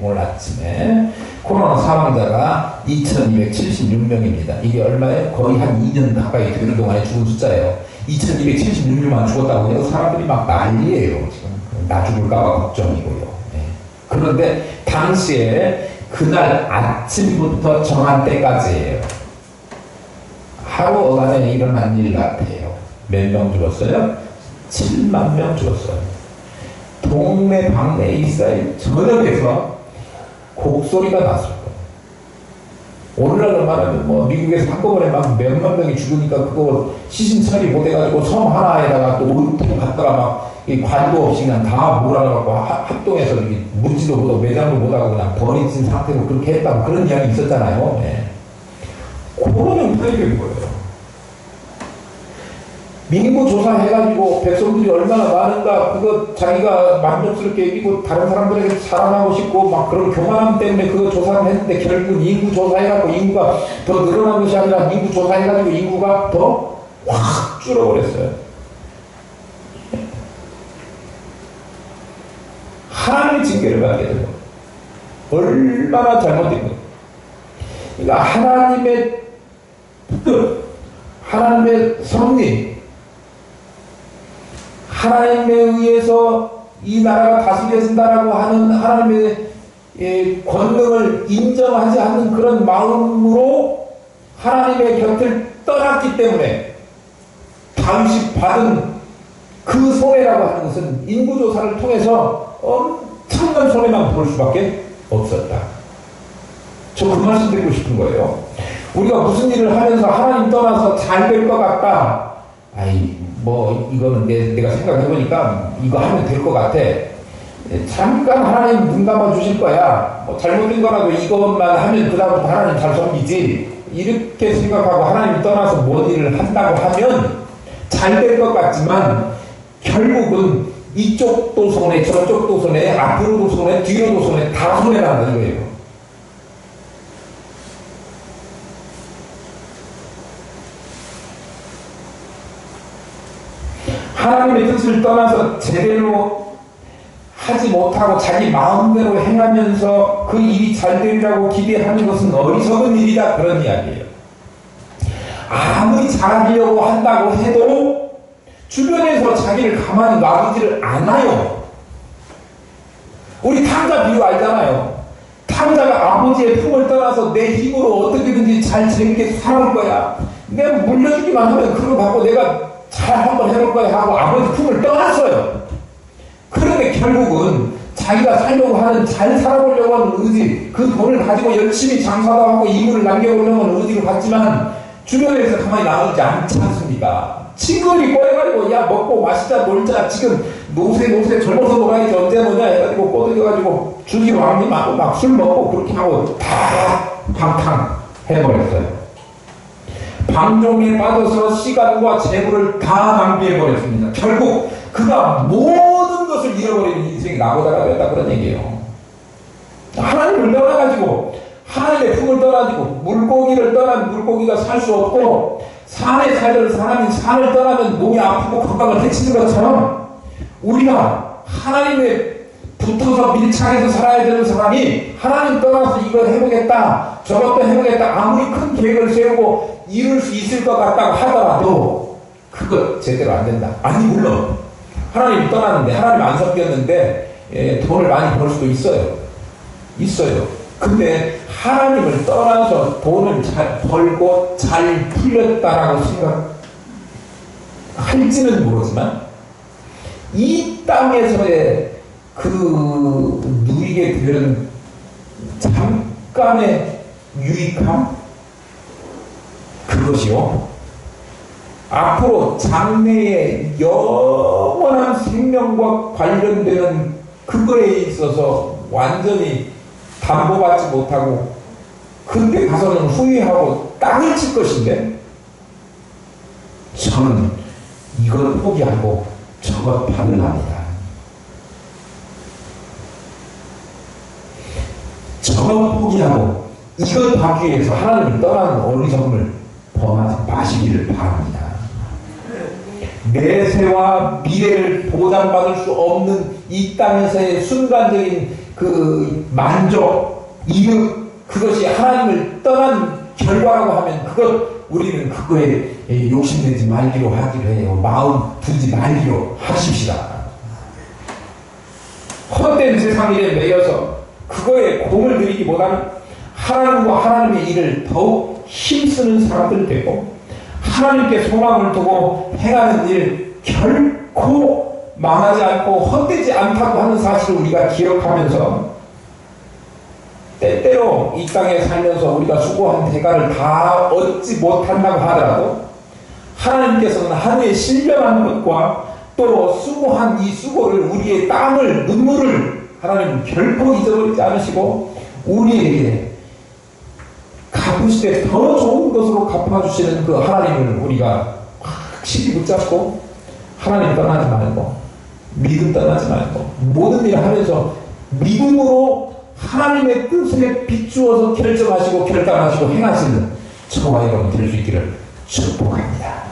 코로나 사망자가 2276명입니다. 이게 얼마예요? 거의 한 2년 가까이 되는 동안에 죽은 숫자예요. 2276명만 죽었다고 해서 사람들이 막 난리예요. 지금 나 죽을까봐 걱정이고요. 네. 그런데 당시에 그날 아침부터 정한 때까지예요. 하루 어간에 일어난 일 같아요. 몇 명 죽었어요? 7만 명 죽었어요. 동네 방네 이스라엘 전역에서 곡소리가 났을 거예요. 오늘날로 말하면 뭐 미국에서 한꺼번에 막 몇만 명이 죽으니까 그거 시신 처리 못해가지고 섬 하나에다가 또 울통 갖다가 막 관도 없이 그냥 다 몰아가지고 합동해서 묻지도 못하고 매장도 못하고 그냥 버리진 상태로 그렇게 했다고 그런 이야기 있었잖아요. 네. 그런 형태인 거예요. 민구 조사해가지고 백성들이 얼마나 많은가 그거 자기가 만족스럽게 이기고 다른 사람들에게 자랑하고 싶고 막 그런 교만함 때문에 그거 조사를 했는데 결국 인구 조사해갖고 인구가 더 늘어난 것이 아니라 인구 조사해가지고 인구가 더 확 줄어버렸어요. 하나님의 징계를 받게 되고 얼마나 잘못된 거예요. 그러니까 하나님의 뜻, 하나님의 섭리, 하나님에 의해서 이 나라가 다스려진다라고 하는 하나님의 권능을 인정하지 않는 그런 마음으로 하나님의 곁을 떠났기 때문에 다윗이 받은 그 손해라고 하는 것은 인구조사를 통해서 엄청난 손해만 볼 수밖에 없었다. 저 그 말씀 드리고 싶은 거예요. 우리가 무슨 일을 하면서 하나님 떠나서 잘 될 것 같다. 아이 뭐 이거는 내가 생각해보니까 이거 하면 될 것 같아. 잠깐 하나님 눈 감아 주실 거야. 뭐 잘못된 거라도 이것만 하면 그 다음부터 하나님 잘 섬기지. 이렇게 생각하고 하나님 떠나서 뭔 일을 한다고 하면 잘 될 것 같지만 결국은 이쪽도 손해 저쪽도 손해 앞으로도 손해 뒤로도 손해 다 손해라는 거예요. 하나님의 뜻을 떠나서 제대로 하지 못하고 자기 마음대로 행하면서 그 일이 잘 되리라고 기대하는 것은 어리석은 일이다 그런 이야기예요. 아무리 잘하려고 한다고 해도 주변에서 자기를 가만히 놔두지를 않아요. 우리 탕자 비유 알잖아요. 탕자가 아버지의 품을 떠나서 내 힘으로 어떻게든지 잘 재밌게 살아올 거야. 내가 물려주기만 하면 그거 갖고 내가 잘 한번 해볼 거야 하고 아버지 품을 떠났어요. 그런데 결국은 자기가 살려고 하는 잘 살아보려고 하는 의지, 그 돈을 가지고 열심히 장사도 하고 이물을 남겨보려고 하는 의지를 갖지만 주변에서 가만히 놔두지 않지 않습니까? 친구들이 꼬여가지고 야 먹고 마시자 놀자 지금 노세 젊어서 놀아야지 언제 노냐 해가지고 꼬드겨가지고 주기로 왕님하고 막 술 먹고 그렇게 하고 다 방탕 해버렸어요. 방종에 빠져서 시간과 재물을 다 낭비해버렸습니다. 결국 그가 모든 것을 잃어버리는 인생이 나보다가 됐다 그런 얘기예요. 하나님을 떠나가지고 하나님의 품을 떠나지고 물고기를 떠난 물고기가 살 수 없고 산에 살던 사람이 산을 떠나면 몸이 아프고 건강을 해치는 것처럼 우리가 하나님의 붙어서 밀착해서 살아야 되는 사람이 하나님 떠나서 이걸 해보겠다 저것도 해보겠다 아무리 큰 계획을 세우고 이룰 수 있을 것 같다고 하더라도 그거 제대로 안 된다. 아니 물론 하나님이 떠났는데 하나님 안 섞였는데 돈을 많이 벌 수도 있어요. 근데 하나님을 떠나서 돈을 잘 벌고 잘 풀렸다라고 생각할지는 모르지만 이 땅에서의 그 누리게 되는 잠깐의 유익함 그것이요 앞으로 장래의 영원한 생명과 관련되는 그거에 있어서 완전히 담보받지 못하고 그때 가서는 후회하고 땅을 칠 것인데 저는 이걸 포기하고 저것 받으랍니다. 저것 포기하고 이걸 받기 위해서 하나님을 떠나는 어리석음을 범하지 마시기를 바랍니다. 내세와 미래를 보장받을 수 없는 이 땅에서의 순간적인 그 만족, 이득, 그것이 하나님을 떠난 결과라고 하면 우리는 그거에 욕심내지 말기로 하기로 해요. 마음 두지 말기로 하십시다. 헛된 세상 일에 매여서 그거에 공을 들이기보다는 하나님과 하나님의 일을 더욱 힘쓰는 사람들 되고, 하나님께 소망을 두고 행하는 일 결코 망하지 않고 헛되지 않다고 하는 사실을 우리가 기억하면서, 때때로 이 땅에 살면서 우리가 수고한 대가를 다 얻지 못한다고 하더라도 하나님께서는 하루에 실려한 것과 또 수고한 이 수고를, 우리의 땀을, 눈물을 하나님 결코 잊어버리지 않으시고 우리에게 갚으실 때 더 좋은 것으로 갚아주시는 그 하나님을 우리가 확실히 붙잡고, 하나님 떠나지 말고, 믿음 떠나지 말고, 모든 일을 하면서 믿음으로 하나님의 뜻에 비추어서 결정하시고 결단하시고 행하시는 저와 여러분 될 수 있기를 축복합니다.